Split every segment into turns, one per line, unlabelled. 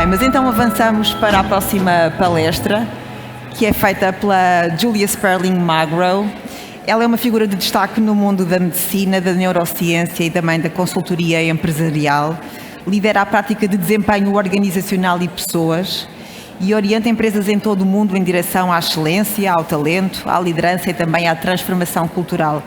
mas então avançamos para a próxima palestra, que é feita pela Sperling-Magro. Ela é uma figura de destaque no mundo da medicina, da neurociência e também da consultoria empresarial. Lidera a prática de desempenho organizacional e pessoas e orienta empresas em todo o mundo em direção à excelência, ao talento, à liderança e também à transformação cultural.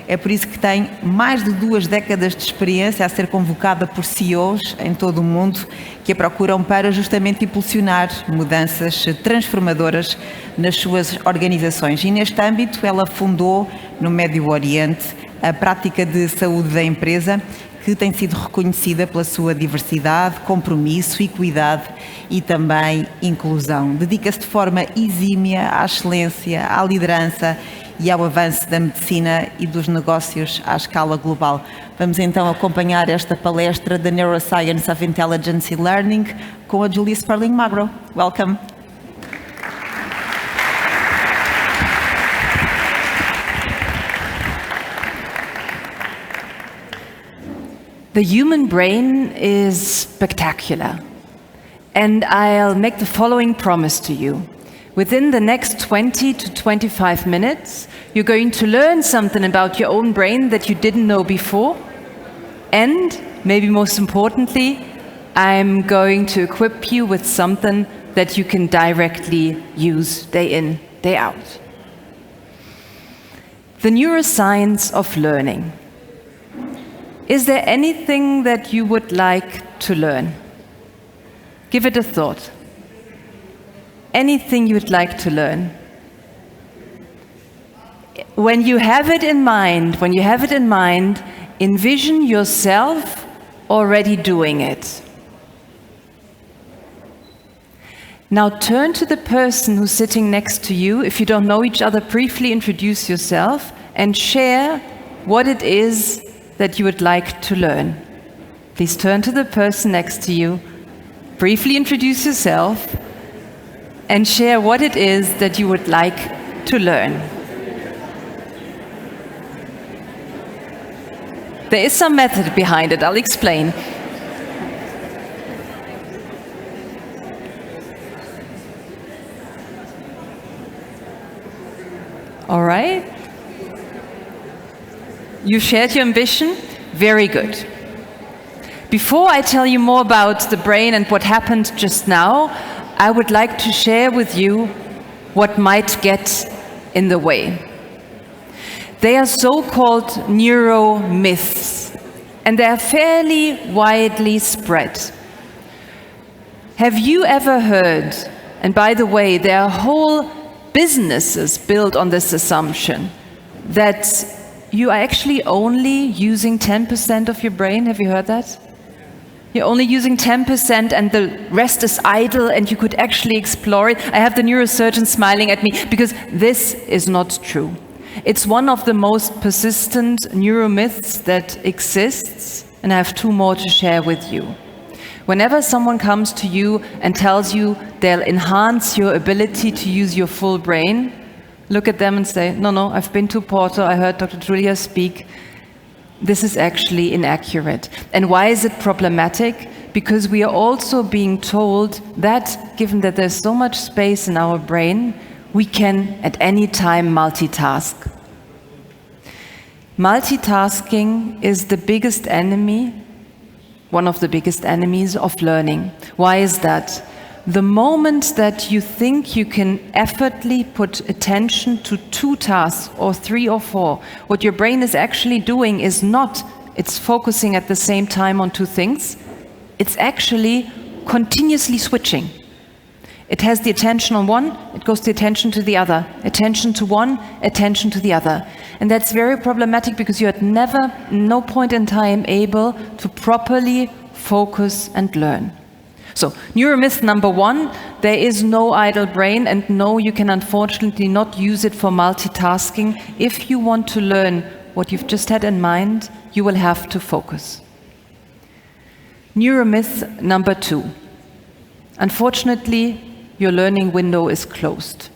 É por isso que tem mais de 2 décadas de experiência a ser convocada por CEOs em todo o mundo que a procuram para justamente impulsionar mudanças transformadoras nas suas organizações. E neste âmbito ela fundou no Médio Oriente a prática de saúde da empresa, que tem sido reconhecida pela sua diversidade, compromisso, equidade e também inclusão. Dedica-se de forma exímia à excelência, à liderança e ao avanço da medicina e dos negócios à escala global. Vamos então acompanhar esta palestra da Neuroscience of Intelligence e Learning com a Sperling-Magro. Welcome.
The human brain is spectacular, and I'll make the following promise to you. Within the next 20 to 25 minutes, you're going to learn something about your own brain that you didn't know before, and, maybe most importantly, I'm going to equip you with something that you can directly use day in, day out. The neuroscience of learning. Is there anything that you would like to learn? Give it a thought. Anything you would like to learn. When you have it in mind, envision yourself already doing it. Now turn to the person who's sitting next to you. If you don't know each other, briefly introduce yourself and share what it is that you would like to learn. Please turn to the person next to you, briefly introduce yourself, and share what it is that you would like to learn. There is some method behind it, I'll explain. All right. You shared your ambition? Very good. Before I tell you more about the brain and what happened just now, I would like to share with you what might get in the way. They are so-called neuromyths, and they are fairly widely spread. Have you ever heard, and by the way, there are whole businesses built on this assumption, that you are actually only using 10% of your brain? Have you heard that? You're only using 10% and the rest is idle and you could actually explore it. I have the neurosurgeon smiling at me because this is not true. It's one of the most persistent neuromyths that exists, and I have 2 more to share with you. Whenever someone comes to you and tells you they'll enhance your ability to use your full brain, look at them and say, no, I've been to Porto, I heard Dr. Julia speak. This is actually inaccurate. And why is it problematic? Because we are also being told that, given that there's so much space in our brain, we can at any time multitask. Multitasking is the biggest enemy, one of the biggest enemies of learning. Why is that? The moment that you think you can effortlessly put attention to 2 tasks or 3 or 4, what your brain is actually doing is not it's focusing at the same time on 2 things, it's actually continuously switching. It has the attention on one, it goes the attention to the other, attention to one, attention to the other. And that's very problematic because you're at no point in time able to properly focus and learn. So, neuromyth number 1, there is no idle brain, and no, you can unfortunately not use it for multitasking. If you want to learn what you've just had in mind, you will have to focus. Neuromyth number 2, unfortunately, your learning window is closed.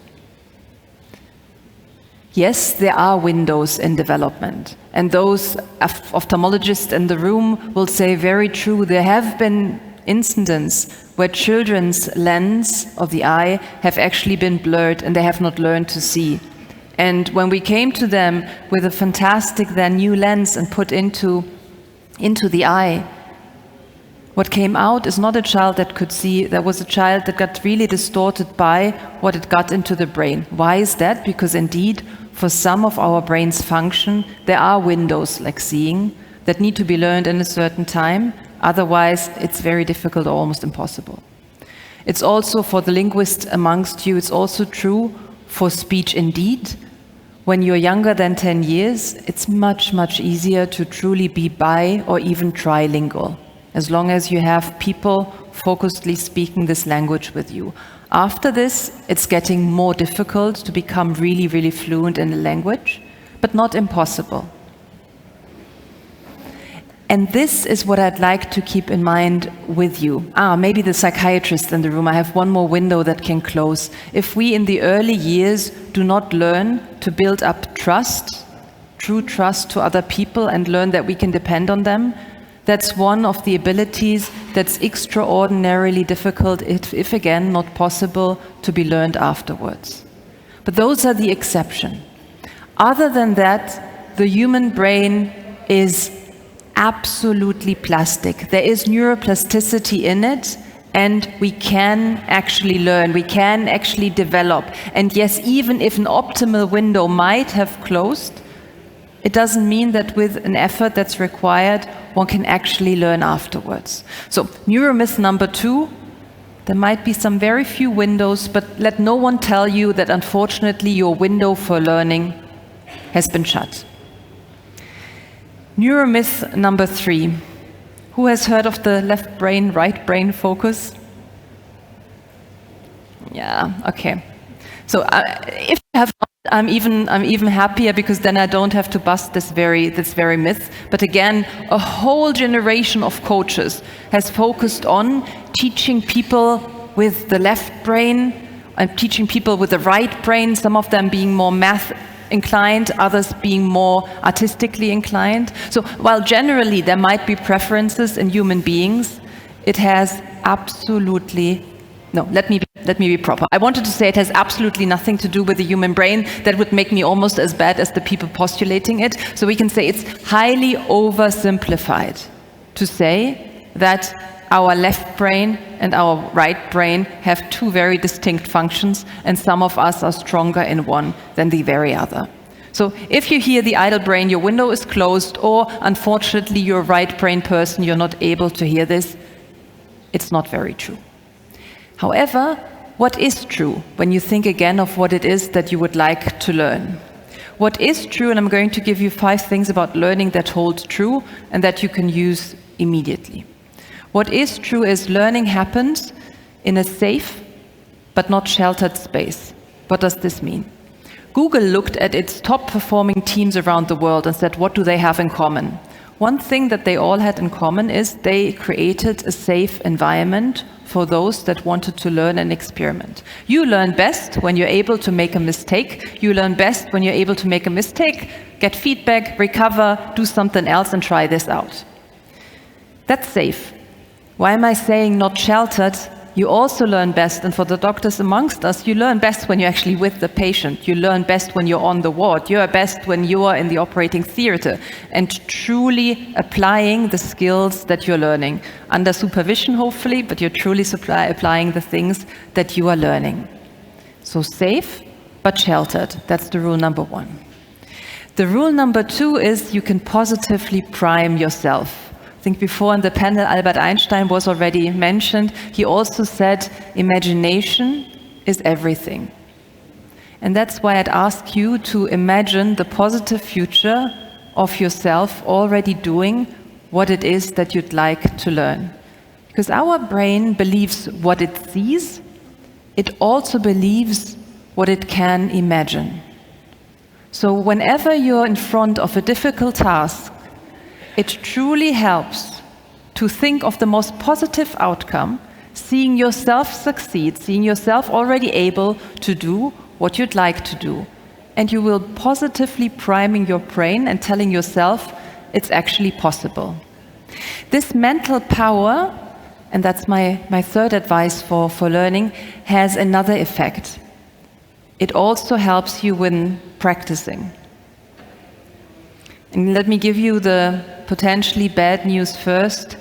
Yes, there are windows in development, and those ophthalmologists in the room will say very true, there have been incidents where children's lens of the eye have actually been blurred and they have not learned to see. And when we came to them with a fantastic then new lens and put into the eye, what came out is not a child that could see. There was a child that got really distorted by what it got into the brain. Why is that? Because indeed, for some of our brain's function, there are windows like seeing that need to be learned in a certain time. Otherwise, it's very difficult or almost impossible. It's also, for the linguists amongst you, it's also true for speech indeed. When you're younger than 10 years, it's much, much easier to truly be bi or even trilingual, as long as you have people focusedly speaking this language with you. After this, it's getting more difficult to become really, really fluent in the language, but not impossible. And this is what I'd like to keep in mind with you. Maybe the psychiatrist in the room. I have one more window that can close. If we in the early years do not learn to build up trust, true trust to other people, and learn that we can depend on them, that's one of the abilities that's extraordinarily difficult, if again not possible, to be learned afterwards. But those are the exception. Other than that, the human brain is absolutely plastic. There is neuroplasticity in it, and we can actually learn, we can actually develop. And yes, even if an optimal window might have closed, it doesn't mean that with an effort that's required, one can actually learn afterwards. So, neuromyth number 2, there might be some very few windows, but let no one tell you that unfortunately your window for learning has been shut. Neuromyth number 3. Who has heard of the left brain, right brain focus? Yeah, okay. So if you have not, I'm even happier, because then I don't have to bust this very myth. But again, a whole generation of coaches has focused on teaching people with the left brain and teaching people with the right brain, some of them being more math inclined, others being more artistically inclined. So while generally there might be preferences in human beings, it has absolutely, no, let me be proper. I wanted to say it has absolutely nothing to do with the human brain. That would make me almost as bad as the people postulating it. So we can say it's highly oversimplified to say that our left brain and our right brain have two very distinct functions, and some of us are stronger in one than the very other. So if you hear the idle brain, your window is closed, or unfortunately you're a right brain person, you're not able to hear this, it's not very true. However, what is true when you think again of what it is that you would like to learn? What is true, and I'm going to give you 5 things about learning that hold true and that you can use immediately. What is true is learning happens in a safe but not sheltered space. What does this mean? Google looked at its top performing teams around the world and said, what do they have in common? One thing that they all had in common is they created a safe environment for those that wanted to learn and experiment. You learn best when you're able to make a mistake. You learn best when you're able to make a mistake, get feedback, recover, do something else and try this out. That's safe. Why am I saying not sheltered? You also learn best, and for the doctors amongst us, you learn best when you're actually with the patient. You learn best when you're on the ward. You are best when you are in the operating theater and truly applying the skills that you're learning. Under supervision, hopefully, but you're truly applying the things that you are learning. So safe, but sheltered. That's the rule number 1. The rule number 2 is you can positively prime yourself. I think before in the panel, Albert Einstein was already mentioned. He also said, imagination is everything. And that's why I'd ask you to imagine the positive future of yourself already doing what it is that you'd like to learn. Because our brain believes what it sees, it also believes what it can imagine. So whenever you're in front of a difficult task, it truly helps to think of the most positive outcome, seeing yourself succeed, seeing yourself already able to do what you'd like to do. And you will positively priming your brain and telling yourself it's actually possible. This mental power and that's my third advice for learning, has another effect. It also helps you when practicing. And let me give you the potentially bad news first.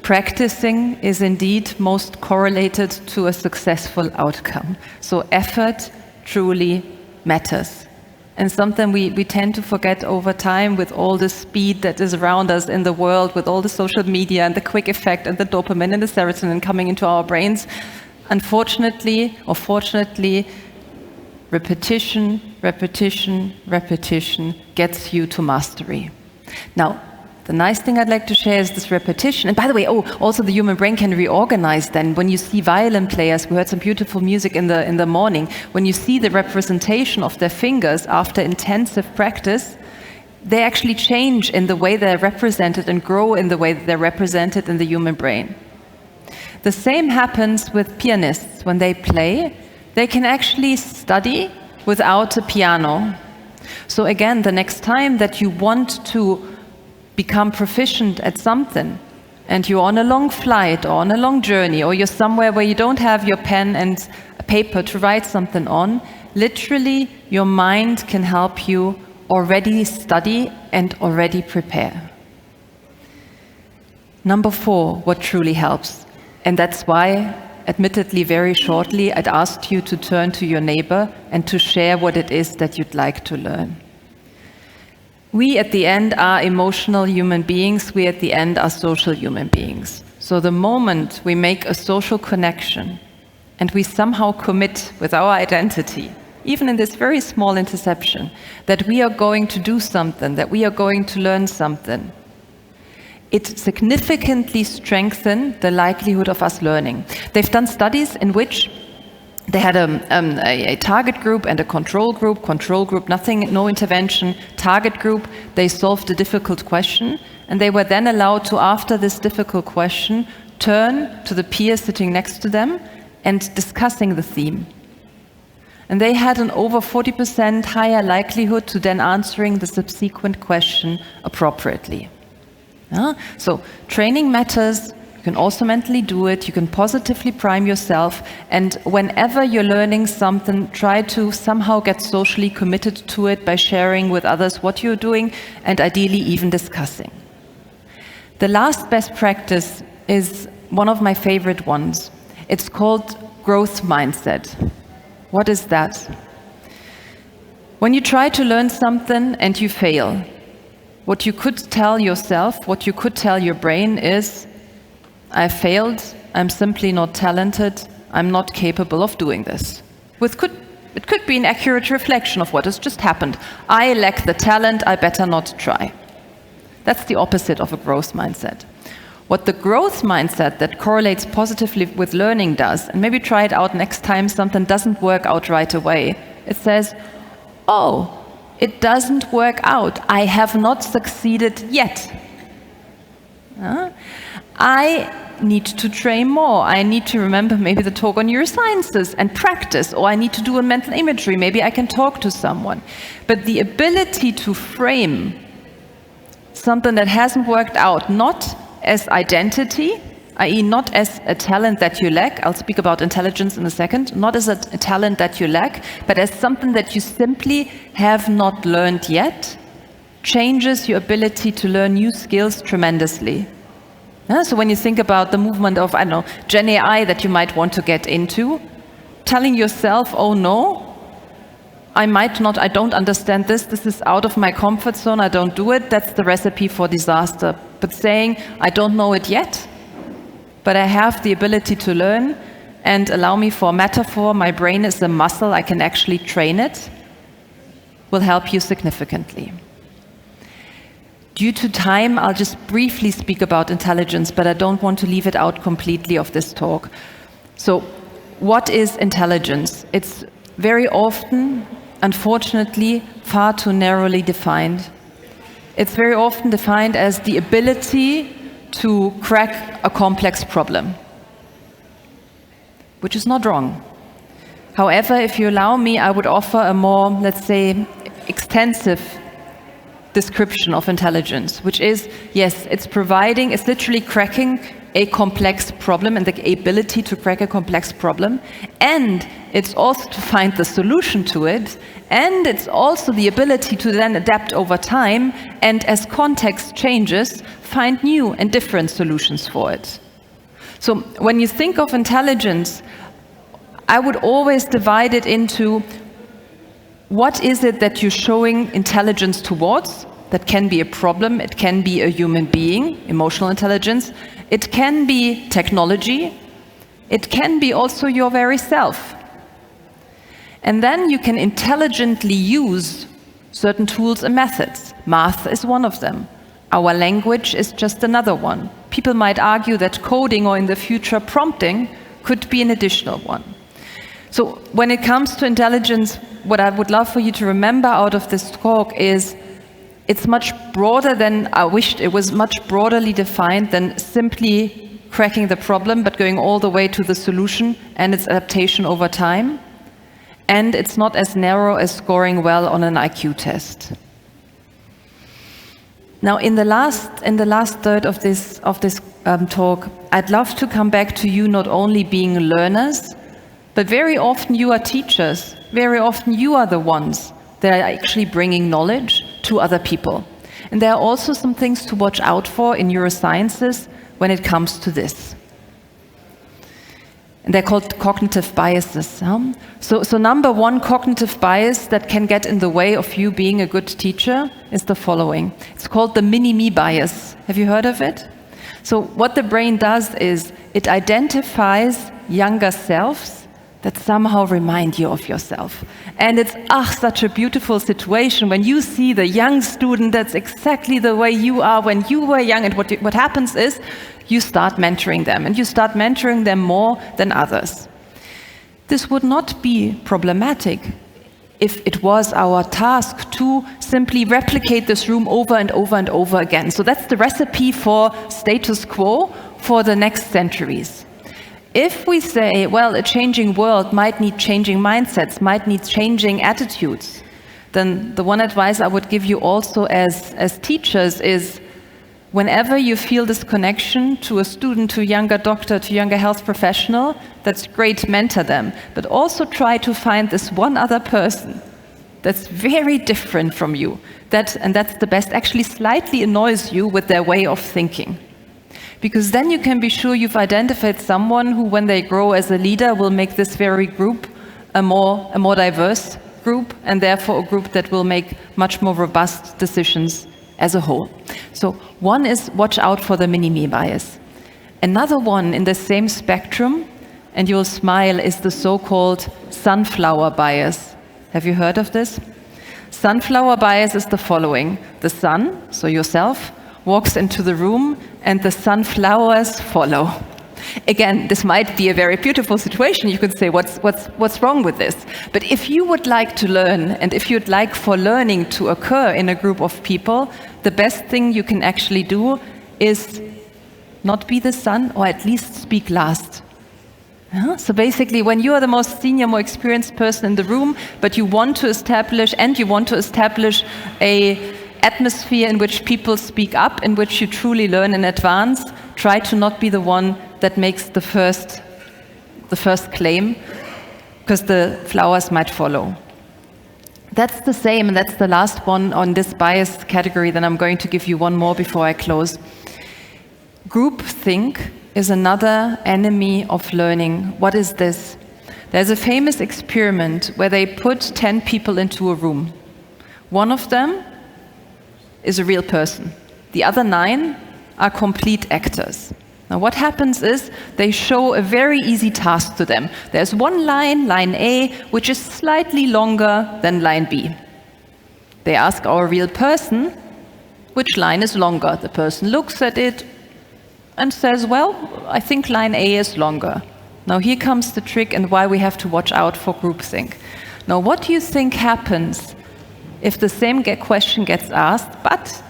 Practicing is indeed most correlated to a successful outcome. So effort truly matters. And something we tend to forget over time with all the speed that is around us in the world, with all the social media and the quick effect and the dopamine and the serotonin coming into our brains. Unfortunately, or fortunately, repetition, repetition, repetition gets you to mastery. Now, the nice thing I'd like to share is this repetition. And by the way, also the human brain can reorganize then. When you see violin players, we heard some beautiful music in the morning, when you see the representation of their fingers after intensive practice, they actually change in the way they're represented and grow in the way that they're represented in the human brain. The same happens with pianists. When they play, they can actually study without a piano. So again, the next time that you want to become proficient at something, and you're on a long flight or on a long journey, or you're somewhere where you don't have your pen and a paper to write something on, literally your mind can help you already study and already prepare. Number 4, what truly helps. And that's why, admittedly very shortly, I'd asked you to turn to your neighbor and to share what it is that you'd like to learn. We at the end are emotional human beings, we at the end are social human beings. So the moment we make a social connection and we somehow commit with our identity, even in this very small interception, that we are going to do something, that we are going to learn something, it significantly strengthens the likelihood of us learning. They've done studies in which they had a target group and a control group, nothing, no intervention. Target group, they solved a difficult question, and they were then allowed to, after this difficult question, turn to the peer sitting next to them and discussing the theme. And they had an over 40% higher likelihood to then answering the subsequent question appropriately. So training matters. You can also mentally do it, you can positively prime yourself, and whenever you're learning something, try to somehow get socially committed to it by sharing with others what you're doing, and ideally even discussing. The last best practice is one of my favorite ones. It's called growth mindset. What is that? When you try to learn something and you fail, what you could tell yourself, what you could tell your brain is, I failed, I'm simply not talented, I'm not capable of doing this. It could be an accurate reflection of what has just happened. I lack the talent, I better not try. That's the opposite of a growth mindset. What the growth mindset that correlates positively with learning does, and maybe try it out next time something doesn't work out right away, it says, oh, it doesn't work out, I have not succeeded yet. I need to train more. I need to remember maybe the talk on neurosciences and practice, or I need to do a mental imagery. Maybe I can talk to someone. But the ability to frame something that hasn't worked out, not as identity, i.e. not as a talent that you lack, I'll speak about intelligence in a second, not as a talent that you lack, but as something that you simply have not learned yet, changes your ability to learn new skills tremendously. So when you think about the movement of, I don't know, Gen AI that you might want to get into, telling yourself, oh no, I don't understand this is out of my comfort zone, I don't do it, that's the recipe for disaster. But saying, I don't know it yet, but I have the ability to learn, and allow me for a metaphor, my brain is a muscle, I can actually train it, will help you significantly. Due to time, I'll just briefly speak about intelligence, but I don't want to leave it out completely of this talk. So, what is intelligence? It's very often, unfortunately, far too narrowly defined. It's very often defined as the ability to crack a complex problem, which is not wrong. However, if you allow me, I would offer a more, let's say, extensive description of intelligence, which is, yes, it's literally cracking a complex problem and the ability to crack a complex problem, and it's also to find the solution to it, and it's also the ability to then adapt over time, and as context changes, find new and different solutions for it. So when you think of intelligence, I would always divide it into what is it that you're showing intelligence towards? That can be a problem, it can be a human being, emotional intelligence, it can be technology, it can be also your very self. And then you can intelligently use certain tools and methods. Math is one of them. Our language is just another one. People might argue that coding or in the future prompting could be an additional one. So when it comes to intelligence, what I would love for you to remember out of this talk is it's much broader than, I wished it was much broadly defined than simply cracking the problem, but going all the way to the solution and its adaptation over time. And it's not as narrow as scoring well on an IQ test. Now, in the last third of this talk, I'd love to come back to you not only being learners, but very often you are teachers. Very often you are the ones that are actually bringing knowledge to other people. And there are also some things to watch out for in neurosciences when it comes to this. And they're called cognitive biases. So number one cognitive bias that can get in the way of you being a good teacher is the following. It's called the mini-me bias. Have you heard of it? So what the brain does is it identifies younger selves that somehow remind you of yourself. And it's such a beautiful situation when you see the young student that's exactly the way you are when you were young, and what happens is you start mentoring them, and you start mentoring them more than others. This would not be problematic if it was our task to simply replicate this room over and over and over again. So that's the recipe for status quo for the next centuries. If we say, well, a changing world might need changing mindsets, might need changing attitudes, then the one advice I would give you also as teachers is whenever you feel this connection to a student, to a younger doctor, to a younger health professional, that's great, mentor them. But also try to find this one other person that's very different from you, and that's the best, actually slightly annoys you with their way of thinking. Because then you can be sure you've identified someone who, when they grow as a leader, will make this very group a more diverse group, and therefore a group that will make much more robust decisions as a whole. So one is watch out for the mini-me bias. Another one in the same spectrum, and you'll smile, is the so-called sunflower bias. Have you heard of this? Sunflower bias is the following. The sun, so yourself, walks into the room and the sunflowers follow. Again, this might be a very beautiful situation. You could say, what's wrong with this? But if you would like to learn, and if you'd like for learning to occur in a group of people, the best thing you can actually do is not be the sun, or at least speak last. So basically, when you are the most senior, more experienced person in the room, but you want to establish a atmosphere in which people speak up, in which you truly learn in advance, try to not be the one that makes the first claim, because the flowers might follow. That's the same, and that's the last one on this bias category. Then I'm going to give you one more before I close. Groupthink is another enemy of learning. What is this? There's a famous experiment where they put 10 people into a room. One of them is a real person. The other 9 are complete actors. Now what happens is they show a very easy task to them. There's one line, line A, which is slightly longer than line B. They ask our real person, which line is longer? The person looks at it and says, well, I think line A is longer. Now here comes the trick and why we have to watch out for groupthink. Now what do you think happens if the same question gets asked, but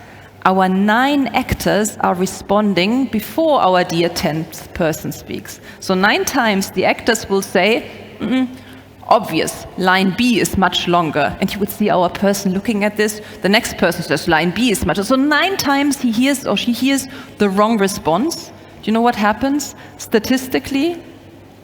our 9 actors are responding before our dear 10th person speaks? So 9 times the actors will say, obvious, line B is much longer. And you would see our person looking at this. The next person says line B is much. So 9 times he hears or she hears the wrong response. Do you know what happens? Statistically,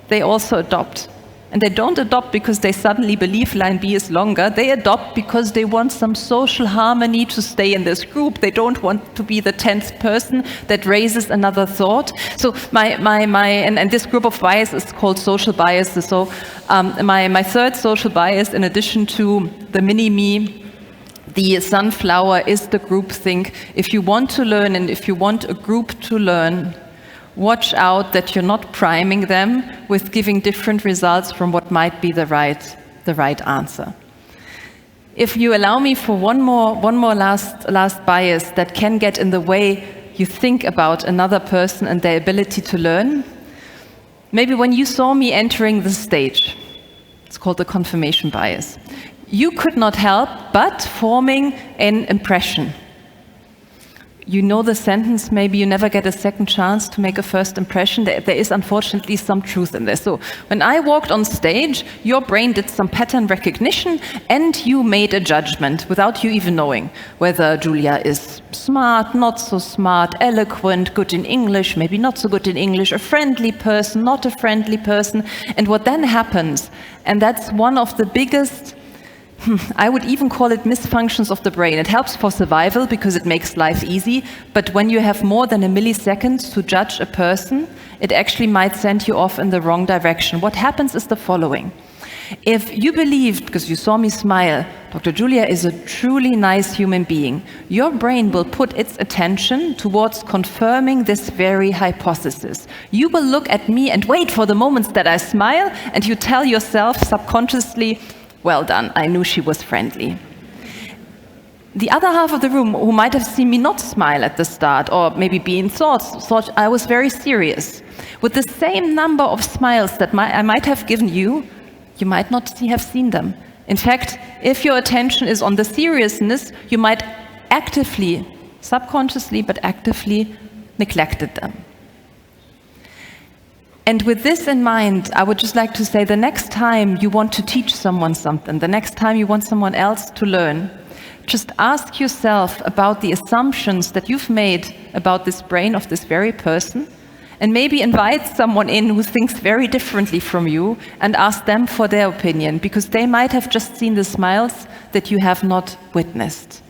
they also adopt. And they don't adopt because they suddenly believe line B is longer. They adopt because they want some social harmony to stay in this group. They don't want to be the 10th person that raises another thought. So and this group of bias is called social biases. So my third social bias, in addition to the mini-me, the sunflower, is the groupthink. If you want to learn and if you want a group to learn, watch out that you're not priming them with giving different results from what might be the right answer. If you allow me for one more last bias that can get in the way you think about another person and their ability to learn, maybe when you saw me entering the stage, it's called the confirmation bias, you could not help but forming an impression. You know the sentence, maybe you never get a second chance to make a first impression. There is unfortunately some truth in this. So when I walked on stage, your brain did some pattern recognition and you made a judgment without you even knowing whether Julia is smart, not so smart, eloquent, good in English, maybe not so good in English, a friendly person, not a friendly person. And what then happens, and that's one of the biggest, I would even call it misfunctions of the brain. It helps for survival because it makes life easy, but when you have more than a millisecond to judge a person, it actually might send you off in the wrong direction. What happens is the following. If you believed, because you saw me smile, Dr. Julia is a truly nice human being, your brain will put its attention towards confirming this very hypothesis. You will look at me and wait for the moments that I smile, and you tell yourself subconsciously, well done, I knew she was friendly. The other half of the room, who might have seen me not smile at the start, or maybe be in thought I was very serious, with the same number of smiles that I might have given you, you might not have seen them. In fact, if your attention is on the seriousness, you might actively, subconsciously, but actively neglected them. And with this in mind, I would just like to say the next time you want to teach someone something, the next time you want someone else to learn, just ask yourself about the assumptions that you've made about this brain of this very person, and maybe invite someone in who thinks very differently from you and ask them for their opinion, because they might have just seen the smiles that you have not witnessed.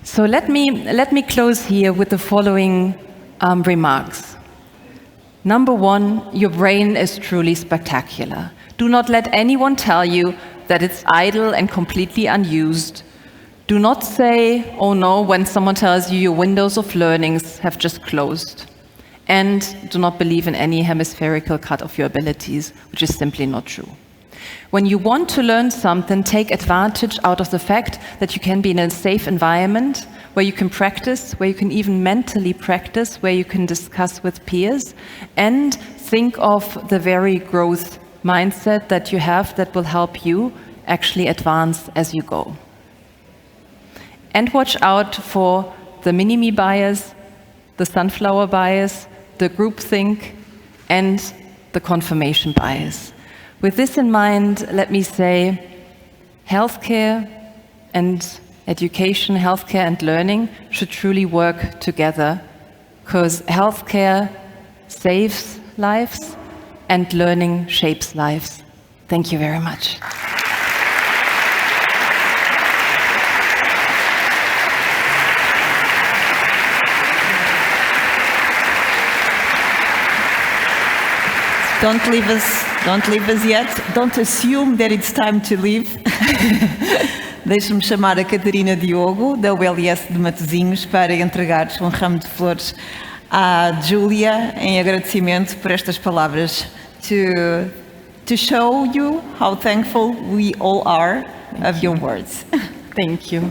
So let me close here with the following remarks. Number 1, your brain is truly spectacular. Do not let anyone tell you that it's idle and completely unused. Do not say, oh no, when someone tells you your windows of learnings have just closed. And do not believe in any hemispherical cut of your abilities, which is simply not true. When you want to learn something, take advantage out of the fact that you can be in a safe environment where you can practice, where you can even mentally practice, where you can discuss with peers, and think of the very growth mindset that you have that will help you actually advance as you go. And watch out for the mini-me bias, the sunflower bias, the groupthink, and the confirmation bias. With this in mind, let me say healthcare and education, healthcare and learning should truly work together, because healthcare saves lives and learning shapes lives. Thank you very much.
Don't leave us yet. Don't assume that it's time to leave. Deixe-me chamar a Catarina Diogo, da ULS de Matosinhos, para entregar um ramo de flores à Julia em agradecimento por estas palavras. To show you how thankful we all are of your words.
Thank you.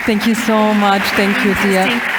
Thank you so much. Thank you, Tia.